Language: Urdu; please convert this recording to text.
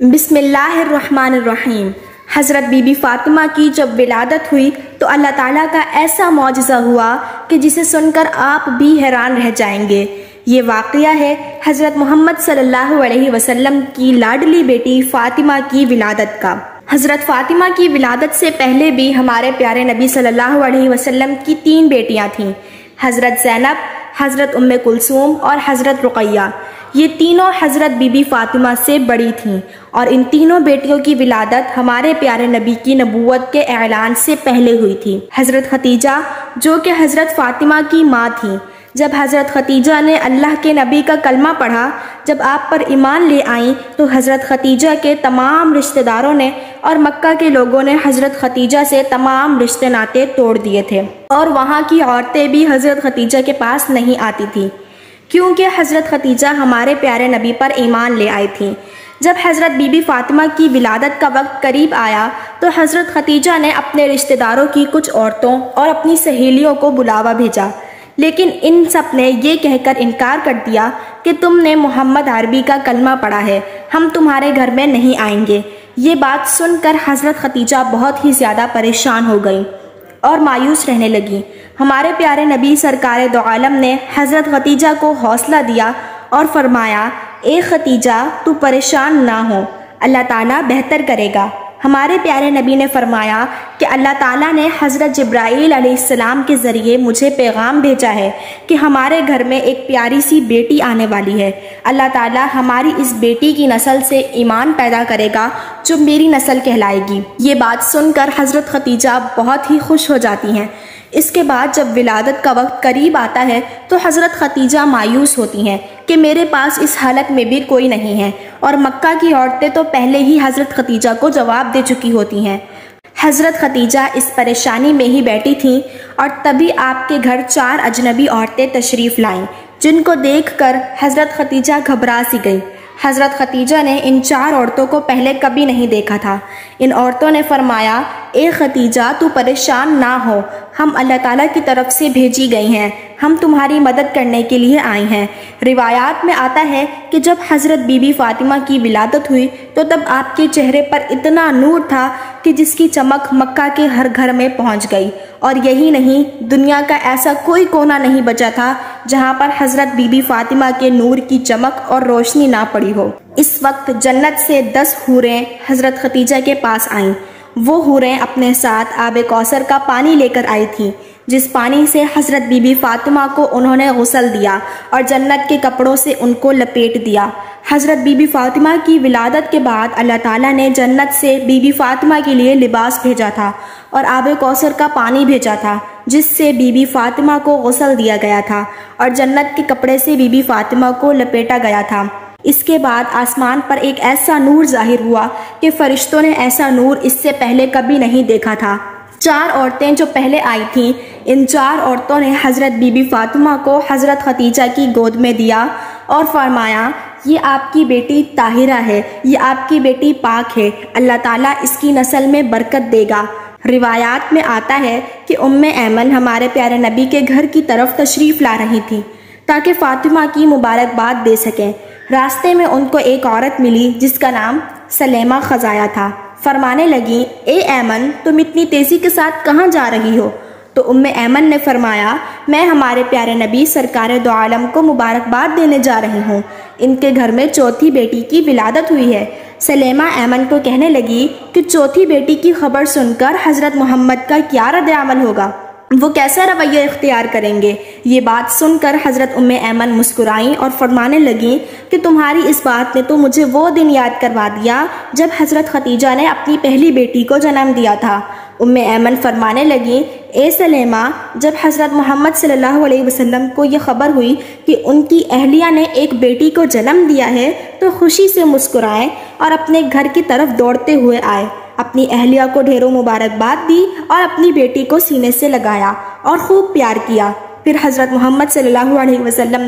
بسم اللہ الرحمن الرحیم۔ حضرت بی بی فاطمہ کی جب ولادت ہوئی تو اللہ تعالیٰ کا ایسا معجزہ ہوا کہ جسے سن کر آپ بھی حیران رہ جائیں گے۔ یہ واقعہ ہے حضرت محمد صلی اللہ علیہ وسلم کی لاڈلی بیٹی فاطمہ کی ولادت کا۔ حضرت فاطمہ کی ولادت سے پہلے بھی ہمارے پیارے نبی صلی اللہ علیہ وسلم کی 3 بیٹیاں تھیں، حضرت زینب، حضرت ام کلثوم اور حضرت رقیہ۔ یہ تینوں حضرت بی بی فاطمہ سے بڑی تھیں اور ان تینوں بیٹیوں کی ولادت ہمارے پیارے نبی کی نبوت کے اعلان سے پہلے ہوئی تھی۔ حضرت ختیجہ جو کہ حضرت فاطمہ کی ماں تھیں، جب حضرت ختیجہ نے اللہ کے نبی کا کلمہ پڑھا، جب آپ پر ایمان لے آئیں تو حضرت ختیجہ کے تمام رشتہ داروں نے اور مکہ کے لوگوں نے حضرت ختیجہ سے تمام رشتے ناطے توڑ دیے تھے، اور وہاں کی عورتیں بھی حضرت ختیجہ کے پاس نہیں آتی تھیں، کیونکہ حضرت ختیجہ ہمارے پیارے نبی پر ایمان لے آئی تھیں۔ جب حضرت بی بی فاطمہ کی ولادت کا وقت قریب آیا تو حضرت ختیجہ نے اپنے رشتہ داروں کی کچھ عورتوں اور اپنی سہیلیوں کو بلاوا بھیجا، لیکن ان سب نے یہ کہہ کر انکار کر دیا کہ تم نے محمد عربی کا کلمہ پڑھا ہے، ہم تمہارے گھر میں نہیں آئیں گے۔ یہ بات سن کر حضرت ختیجہ بہت ہی زیادہ پریشان ہو گئیں اور مایوس رہنے لگیں۔ ہمارے پیارے نبی سرکار دو عالم نے حضرت ختیجہ کو حوصلہ دیا اور فرمایا، اے ختیجہ تو پریشان نہ ہو، اللہ تعالیٰ بہتر کرے گا۔ ہمارے پیارے نبی نے فرمایا کہ اللہ تعالیٰ نے حضرت جبرائیل علیہ السلام کے ذریعے مجھے پیغام بھیجا ہے کہ ہمارے گھر میں ایک پیاری سی بیٹی آنے والی ہے، اللہ تعالیٰ ہماری اس بیٹی کی نسل سے ایمان پیدا کرے گا جو میری نسل کہلائے گی۔ یہ بات سن کر حضرت ختیجہ بہت ہی خوش ہو جاتی ہیں۔ اس کے بعد جب ولادت کا وقت قریب آتا ہے تو حضرت ختیجہ مایوس ہوتی ہیں کہ میرے پاس اس حالت میں بھی کوئی نہیں ہے، اور مکہ کی عورتیں تو پہلے ہی حضرت ختیجہ کو جواب دے چکی ہوتی ہیں۔ حضرت ختیجہ اس پریشانی میں ہی بیٹھی تھیں اور تبھی آپ کے گھر 4 اجنبی عورتیں تشریف لائیں، جن کو دیکھ کر حضرت ختیجہ گھبرا سی گئی۔ حضرت ختیجہ نے ان 4 عورتوں کو پہلے کبھی نہیں دیکھا تھا۔ ان عورتوں نے فرمایا، اے ختیجہ تو پریشان نہ ہو، ہم اللہ تعالیٰ کی طرف سے بھیجی گئی ہیں، ہم تمہاری مدد کرنے کے لیے آئی ہیں۔ روایات میں آتا ہے کہ جب حضرت بی بی فاطمہ کی ولادت ہوئی تو تب آپ کے چہرے پر اتنا نور تھا کہ جس کی چمک مکہ کے ہر گھر میں پہنچ گئی، اور یہی نہیں، دنیا کا ایسا کوئی کونا نہیں بچا تھا جہاں پر حضرت بی بی فاطمہ کے نور کی چمک اور روشنی نہ پڑی ہو۔ اس وقت جنت سے 10 حوریں حضرت ختیجہ کے پاس آئیں۔ وہ حوریں اپنے ساتھ آب کوثر کا پانی لے کر آئی تھیں، جس پانی سے حضرت بی بی فاطمہ کو انہوں نے غسل دیا اور جنت کے کپڑوں سے ان کو لپیٹ دیا۔ حضرت بی بی فاطمہ کی ولادت کے بعد اللہ تعالیٰ نے جنت سے بی بی فاطمہ کے لیے لباس بھیجا تھا اور آب کوثر کا پانی بھیجا تھا، جس سے بی بی فاطمہ کو غسل دیا گیا تھا اور جنت کے کپڑے سے بی بی فاطمہ کو لپیٹا گیا تھا۔ اس کے بعد آسمان پر ایک ایسا نور ظاہر ہوا کہ فرشتوں نے ایسا نور اس سے پہلے کبھی نہیں دیکھا تھا۔ 4 عورتیں جو پہلے آئی تھیں، ان 4 عورتوں نے حضرت بی بی فاطمہ کو حضرت ختیجہ کی گود میں دیا اور فرمایا، یہ آپ کی بیٹی طاہرہ ہے، یہ آپ کی بیٹی پاک ہے، اللہ تعالیٰ اس کی نسل میں برکت دے گا۔ روایات میں آتا ہے کہ ام ایمن ہمارے پیارے نبی کے گھر کی طرف تشریف لا رہی تھی تاکہ فاطمہ کی مبارکباد دے سکیں۔ راستے میں ان کو ایک عورت ملی جس کا نام سلیمہ خزایہ تھا۔ فرمانے لگیں، اے ایمن تم اتنی تیزی کے ساتھ کہاں جا رہی ہو؟ تو ام ایمن نے فرمایا، میں ہمارے پیارے نبی سرکار دو عالم کو مبارکباد دینے جا رہی ہوں، ان کے گھر میں 4تھی بیٹی کی ولادت ہوئی ہے۔ سلیمہ ایمن کو کہنے لگی کہ 4تھی بیٹی کی خبر سن کر حضرت محمد کا کیا رد عمل ہوگا، وہ کیسا رویہ اختیار کریں گے؟ یہ بات سن کر حضرت ام ایمن مسکرائیں اور فرمانے لگیں کہ تمہاری اس بات نے تو مجھے وہ دن یاد کروا دیا جب حضرت ختیجہ نے اپنی پہلی بیٹی کو جنم دیا تھا۔ ام ایمن فرمانے لگیں، اے سلیمہ، جب حضرت محمد صلی اللہ علیہ وسلم کو یہ خبر ہوئی کہ ان کی اہلیہ نے ایک بیٹی کو جنم دیا ہے تو خوشی سے مسکرائیں اور اپنے گھر کی طرف دوڑتے ہوئے آئے، اپنی اہلیہ کو ڈھیروں مبارکباد دی اور اپنی بیٹی کو سینے سے لگایا اور خوب پیار کیا۔ پھر حضرت محمد صلی اللہ علیہ وسلم